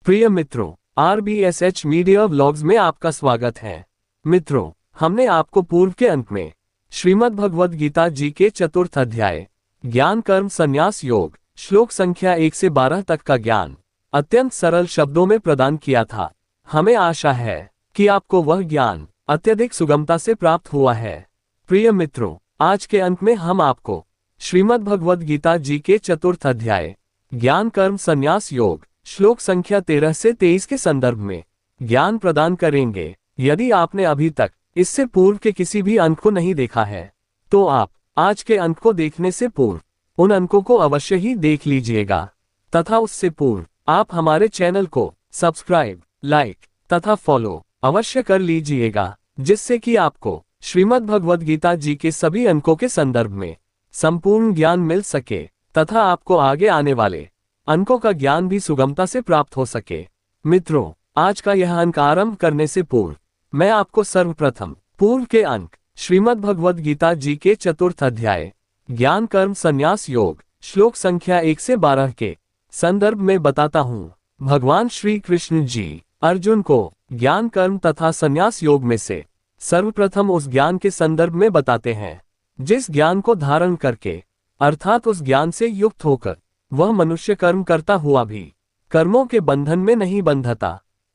प्रिय मित्रों, RBSH media vlogs में आपका स्वागत है। मित्रों, हमने आपको पूर्व के अंक में श्रीमद् भगवद गीता जी के चतुर्थ अध्याय ज्ञान कर्म संन्यास योग श्लोक संख्या 1 से 12 तक का ज्ञान अत्यंत सरल शब्दों में प्रदान किया था। हमें आशा है कि आपको वह ज्ञान अत्यधिक सुगमता से प्राप्त हुआ है। प्रिय मित्रों, आज के अंक में हम आपको श्रीमद् भगवद गीता जी के चतुर्थ अध्याय ज्ञान कर्म संन्यास योग श्लोक संख्या 13 से 23 के संदर्भ में ज्ञान प्रदान करेंगे। यदि आपने अभी तक इससे पूर्व के किसी भी अंक को नहीं देखा है तो आप आज के अंक को देखने से पूर्व उन अंकों को अवश्य ही देख लीजिएगा तथा उससे पूर्व आप हमारे चैनल को सब्सक्राइब, लाइक तथा फॉलो अवश्य कर लीजिएगा, जिससे कि आपको श्रीमद् भगवद गीता जी के सभी अंकों के संदर्भ में संपूर्ण ज्ञान मिल सके तथा आपको आगे आने वाले अंकों का ज्ञान भी सुगमता से प्राप्त हो सके। मित्रों, आज का यह अंक आरंभ करने से पूर्व मैं आपको सर्वप्रथम पूर्व के अंक श्रीमद् भगवद गीता जी के चतुर्थ अध्याय ज्ञान कर्म संन्यास योग श्लोक संख्या 1 से 12 के संदर्भ में बताता हूँ। भगवान श्री कृष्ण जी अर्जुन को ज्ञान कर्म तथा संन्यास योग में से सर्वप्रथम उस ज्ञान के संदर्भ में बताते हैं जिस ज्ञान को धारण करके अर्थात उस ज्ञान से युक्त होकर वह मनुष्य कर्म करता हुआ भी कर्मों के बंधन में नहीं बंधता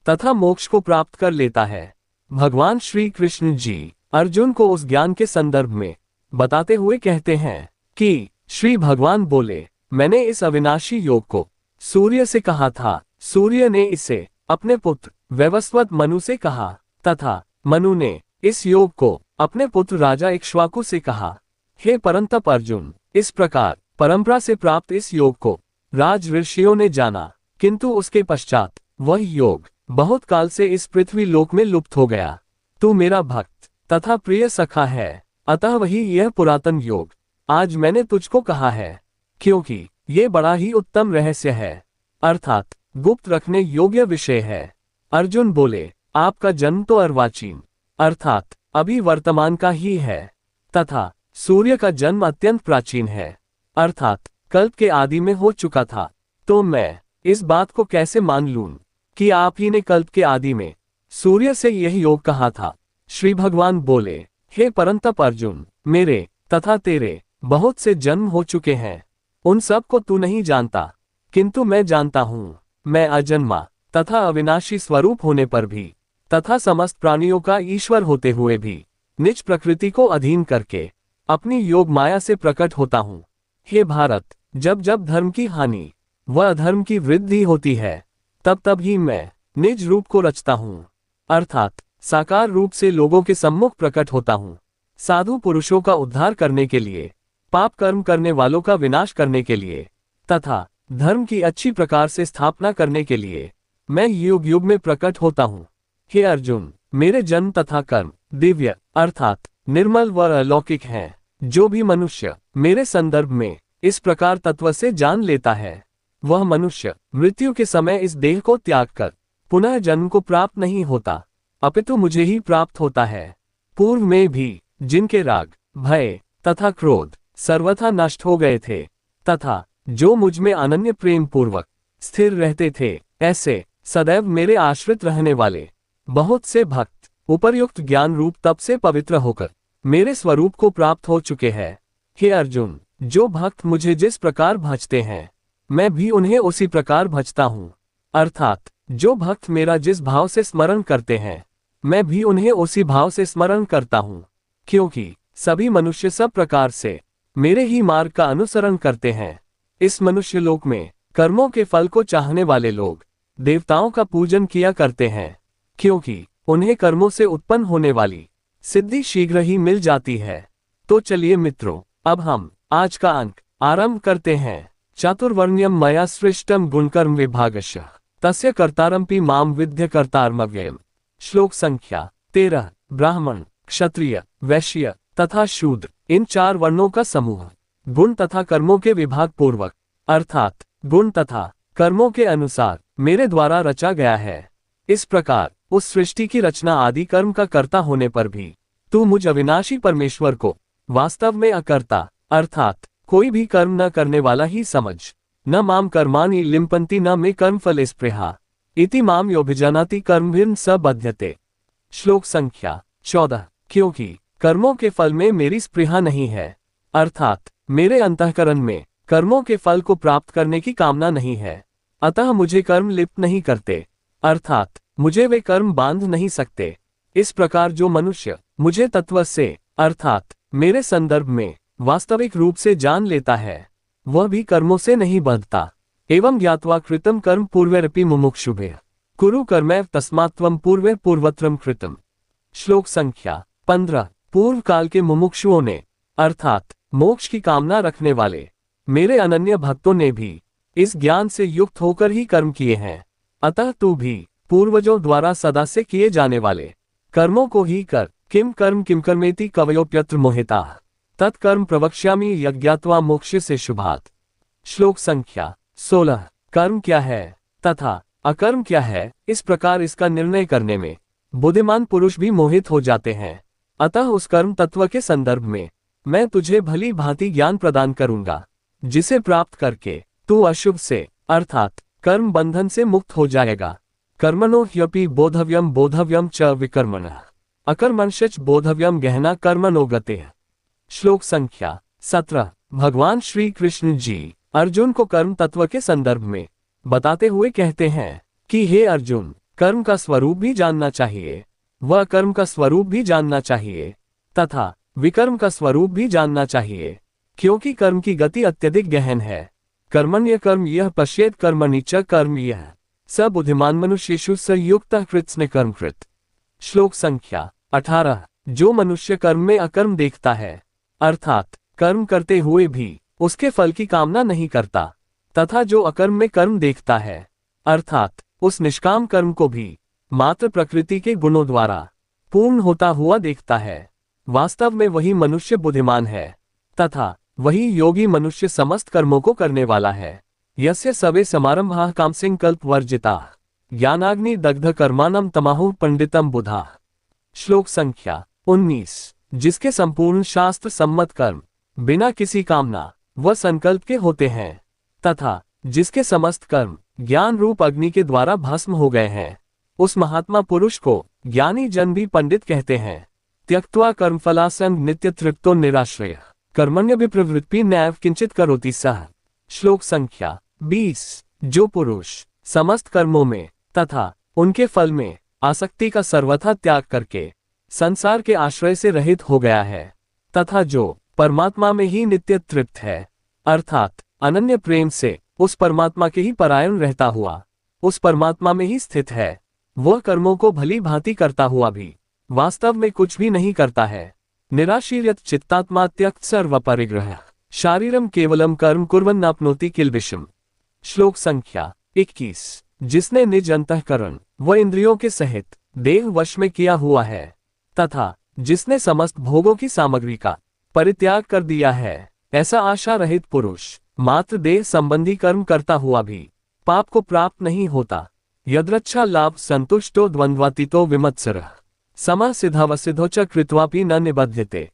तथा मोक्ष को प्राप्त कर लेता है। भगवान श्री कृष्ण जी अर्जुन को उस ज्ञान के संदर्भ में बताते हुए कहते हैं कि श्री भगवान बोले, मैंने इस अविनाशी योग को सूर्य से कहा था, सूर्य ने इसे अपने पुत्र वैवस्वत मनु से कहा तथा मनु ने इस योग को अपने पुत्र राजा इक्ष्वाकु से कहा। हे परंतप अर्जुन, इस प्रकार परंपरा से प्राप्त इस योग को राज ऋषियों ने जाना, किंतु उसके पश्चात वह योग बहुत काल से इस पृथ्वी लोक में लुप्त हो गया। तू मेरा भक्त तथा प्रिय सखा है, अतः वही यह पुरातन योग आज मैंने तुझको कहा है, क्योंकि ये बड़ा ही उत्तम रहस्य है अर्थात गुप्त रखने योग्य विषय है। अर्जुन बोले, आपका जन्म तो अर्वाचीन अर्थात अभी वर्तमान का ही है तथा सूर्य का जन्म अत्यंत प्राचीन है अर्थात कल्प के आदि में हो चुका था, तो मैं इस बात को कैसे मान लूं कि आप ही ने कल्प के आदि में सूर्य से यह योग कहा था। श्री भगवान बोले, हे परंतप अर्जुन, मेरे तथा तेरे बहुत से जन्म हो चुके हैं, उन सब को तू नहीं जानता, किंतु मैं जानता हूँ। मैं अजन्मा तथा अविनाशी स्वरूप होने पर भी तथा समस्त प्राणियों का ईश्वर होते हुए भी निज प्रकृति को अधीन करके अपनी योग माया से प्रकट होता हूँ। हे भारत, जब जब धर्म की हानि व अधर्म की वृद्धि होती है तब तब ही मैं निज रूप को रचता हूँ अर्थात साकार रूप से लोगों के सम्मुख प्रकट होता हूँ। साधु पुरुषों का उद्धार करने के लिए, पाप कर्म करने वालों का विनाश करने के लिए तथा धर्म की अच्छी प्रकार से स्थापना करने के लिए मैं युग युग में प्रकट होता हूँ। हे अर्जुन, मेरे जन्म तथा कर्म दिव्य अर्थात निर्मल व अलौकिक हैं। जो भी मनुष्य मेरे संदर्भ में इस प्रकार तत्व से जान लेता है वह मनुष्य मृत्यु के समय इस देह को त्याग कर पुनः जन्म को प्राप्त नहीं होता, अपितु मुझे ही प्राप्त होता है। पूर्व में भी जिनके राग, भय तथा क्रोध सर्वथा नष्ट हो गए थे तथा जो मुझ में अनन्य प्रेम पूर्वक स्थिर रहते थे, ऐसे सदैव मेरे आश्रित रहने वाले बहुत से भक्त उपर्युक्त ज्ञान रूप तप से पवित्र होकर मेरे स्वरूप को प्राप्त हो चुके हैं। हे अर्जुन, जो भक्त मुझे जिस प्रकार भजते हैं मैं भी उन्हें उसी प्रकार भजता हूँ अर्थात जो भक्त मेरा जिस भाव से स्मरण करते हैं मैं भी उन्हें उसी भाव से स्मरण करता हूँ, क्योंकि सभी मनुष्य सब प्रकार से मेरे ही मार्ग का अनुसरण करते हैं। इस मनुष्य लोक में कर्मों के फल को चाहने वाले लोग देवताओं का पूजन किया करते हैं, क्योंकि उन्हें कर्मों से उत्पन्न होने वाली सिद्धि शीघ्र ही मिल जाती है। तो चलिए मित्रों, अब हम आज का अंक आरंभ करते हैं। चातुर्वर्ण्यम मया सृष्टम गुणकर्म विभागशः तस्य कर्तारमपि माम विद्य कर्तारमव्ययम्। श्लोक संख्या 13। ब्राह्मण, क्षत्रिय, वैश्य तथा शूद्र, इन 4 वर्णों का समूह गुण तथा कर्मों के विभाग पूर्वक अर्थात गुण तथा कर्मों के अनुसार मेरे द्वारा रचा गया है। इस प्रकार उस सृष्टि की रचना आदि कर्म का कर्ता होने पर भी तू मुझ अविनाशी परमेश्वर को वास्तव में अकर्ता अर्थात कोई भी कर्म न करने वाला ही समझ। न माम कर्माणि लिम्पन्ति न मे कर्मफल स्पृहा इति माम योभिजानाति कर्मभिर्न स बध्यते। श्लोक संख्या 14। क्योंकि कर्मों के फल में मेरी स्पृहा नहीं है, अर्थात मेरे अंतःकरण में कर्मों के फल को प्राप्त करने की कामना नहीं है, अतः मुझे कर्म लिप्त नहीं करते, अर्थात मुझे वे कर्म बांध नहीं सकते। इस प्रकार जो मनुष्य मुझे तत्व से अर्थात मेरे संदर्भ में वास्तविक रूप से जान लेता है, वह भी कर्मों से नहीं बंधता। एवं ज्ञात्वा कृतम कर्म पूर्वैरपि मुमुक्षुभेः कुरु कर्मैव तस्मात् त्वं पूर्वैः पूर्वत्रम कृतम्। श्लोक संख्या 15। पूर्व काल के मुमुक्षुओं ने अर्थात मोक्ष की कामना रखने वाले मेरे अनन्य भक्तों ने भी इस ज्ञान से युक्त होकर ही कर्म किए हैं, अतः तू भी पूर्वजों द्वारा सदा से किए जाने वाले कर्मों को ही कर। किम कर्मेति कवयोप्यत्र मोहिताः तत्कर्म प्रवक्ष्यामि यज्ञात्वा मोक्ष से शुभात्। श्लोक संख्या 16। कर्म क्या है तथा अकर्म क्या है, इस प्रकार इसका निर्णय करने में बुद्धिमान पुरुष भी मोहित हो जाते हैं, अतः उस कर्म तत्व के संदर्भ में मैं तुझे भली भांति ज्ञान प्रदान करूंगा, जिसे प्राप्त करके तू अशुभ से अर्थात कर्म बंधन से मुक्त हो जाएगा। कर्मणो ह्यपि बोधव्यम च विकर्मणः अकर्मण्यश्च बोधव्यम गहना कर्मणो गतेः। श्लोक संख्या 17। भगवान श्री कृष्ण जी अर्जुन को कर्म तत्व के संदर्भ में बताते हुए कहते हैं कि हे अर्जुन, कर्म का स्वरूप भी जानना चाहिए, वह कर्म का स्वरूप भी जानना चाहिए तथा विकर्म का स्वरूप भी जानना चाहिए, क्योंकि कर्म की गति अत्यधिक गहन है। कर्मण्य कर्म यह पश्येत कर्मणि च कर्म यह स बुद्धिमान मनुष्येषु स युक्तः कृत्स्न कर्मकृत। श्लोक संख्या 18। जो मनुष्य कर्म में अकर्म देखता है अर्थात कर्म करते हुए भी उसके फल की कामना नहीं करता, तथा जो अकर्म में कर्म देखता है अर्थात उस निष्काम कर्म को भी मात्र प्रकृति के गुणों द्वारा पूर्ण होता हुआ देखता है, वास्तव में वही मनुष्य बुद्धिमान है तथा वही योगी मनुष्य समस्त कर्मों को करने वाला है। यस्य सवे समारंभाः कामसंकल्प वर्जिताः ज्ञानाग्नि दग्ध कर्माणं तमाहुः पंडितम बुधाः। श्लोक संख्या 19। जिसके संपूर्ण शास्त्र सम्मत कर्म बिना किसी कामना व संकल्प के होते हैं तथा जिसके समस्त कर्म ज्ञान रूप अग्नि के द्वारा भस्म हो गए हैं, उस महात्मा पुरुष को ज्ञानी जन भी पंडित कहते हैं। त्यक्त्वा कर्मफलासंग नित्य तृप्तो निराश्रय कर्मण्य विप्रवृत्ति नैव किंचित करोति सः। श्लोक संख्या 20। जो पुरुष समस्त कर्मों में तथा उनके फल में आसक्ति का सर्वथा त्याग करके संसार के आश्रय से रहित हो गया है तथा जो परमात्मा में ही नित्य तृप्त है अर्थात अनन्य प्रेम से उस परमात्मा के ही परायण रहता हुआ उस परमात्मा में ही स्थित है, वह कर्मों को भली भांति करता हुआ भी वास्तव में कुछ भी नहीं करता है। निराशीर्यत चित्तात्मा त्यक्त सर्व परिग्रह शारीरम केवलम कर्म कुर्वन्नाप्नोति किल्बिषम। श्लोक संख्या 21। जिसने निज अंतःकरण व इंद्रियों के सहित देह वश में किया हुआ है तथा जिसने समस्त भोगों की सामग्री का परित्याग कर दिया है, ऐसा आशा रहित पुरुष मात्र देह संबंधी कर्म करता हुआ भी पाप को प्राप्त नहीं होता। यद्रच्छा लाभ संतुष्टो द्वंद्वातीतो विमत्सरः समः सिद्धावसिद्धो च कृत्वापि न निबध्यते।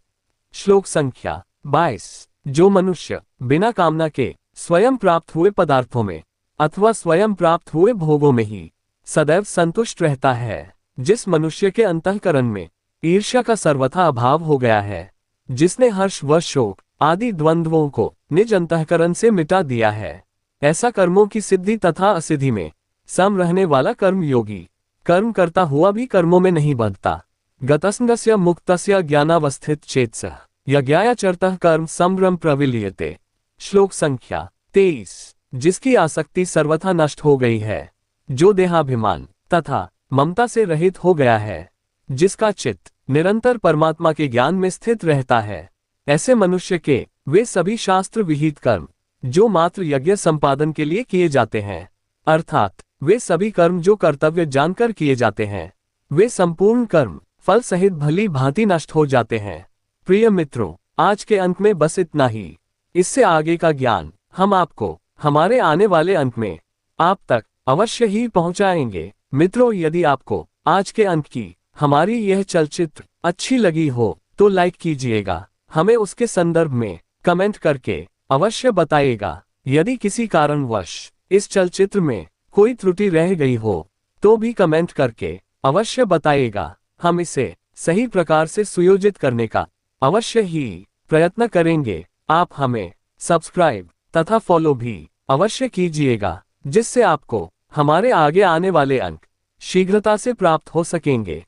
श्लोक संख्या 22। जो मनुष्य बिना कामना के स्वयं प्राप्त हुए पदार्थों में अथवा स्वयं प्राप्त हुए भोगों में ही सदैव संतुष्ट रहता है, जिस मनुष्य के अंतःकरण में ईर्ष्या का सर्वथा अभाव हो गया है, जिसने हर्ष व शोक आदि द्वंद्वों को निज अंतःकरण से मिटा दिया है, ऐसा कर्मों की सिद्धि तथा असिद्धि में सम रहने वाला कर्म योगी कर्म करता हुआ भी कर्मों में नहीं बंधता। गतसंगस्य मुक्तस्य ज्ञानावस्थित चेतसः यज्ञायाचरतः कर्म संभ्रम प्रविलीयते। श्लोक संख्या 23। जिसकी आसक्ति सर्वथा नष्ट हो गई है, जो देहाभिमान तथा ममता से रहित हो गया है, जिसका चित्त निरंतर परमात्मा के ज्ञान में स्थित रहता है, ऐसे मनुष्य के वे सभी शास्त्र विहित कर्म जो मात्र यज्ञ संपादन के लिए किए जाते हैं अर्थात वे सभी कर्म जो कर्तव्य जानकर किए जाते हैं, वे संपूर्ण कर्म फल सहित भली भांति नष्ट हो जाते हैं। प्रिय मित्रों, आज के अंक में बस इतना ही। इससे आगे का ज्ञान हम आपको हमारे आने वाले अंक में आप तक अवश्य ही पहुंचाएंगे। मित्रों, यदि आपको आज के अंक की हमारी यह चलचित्र अच्छी लगी हो तो लाइक कीजिएगा, हमें उसके संदर्भ में कमेंट करके अवश्य बताइएगा। यदि किसी कारणवश इस चलचित्र में कोई त्रुटि रह गई हो तो भी कमेंट करके अवश्य बताइएगा। हम इसे सही प्रकार से सुयोजित करने का अवश्य ही प्रयत्न करेंगे। आप हमें सब्सक्राइब तथा फॉलो भी अवश्य कीजिएगा, जिससे आपको हमारे आगे आने वाले अंक शीघ्रता से प्राप्त हो सकेंगे।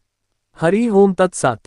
हरि ओम तत्सत।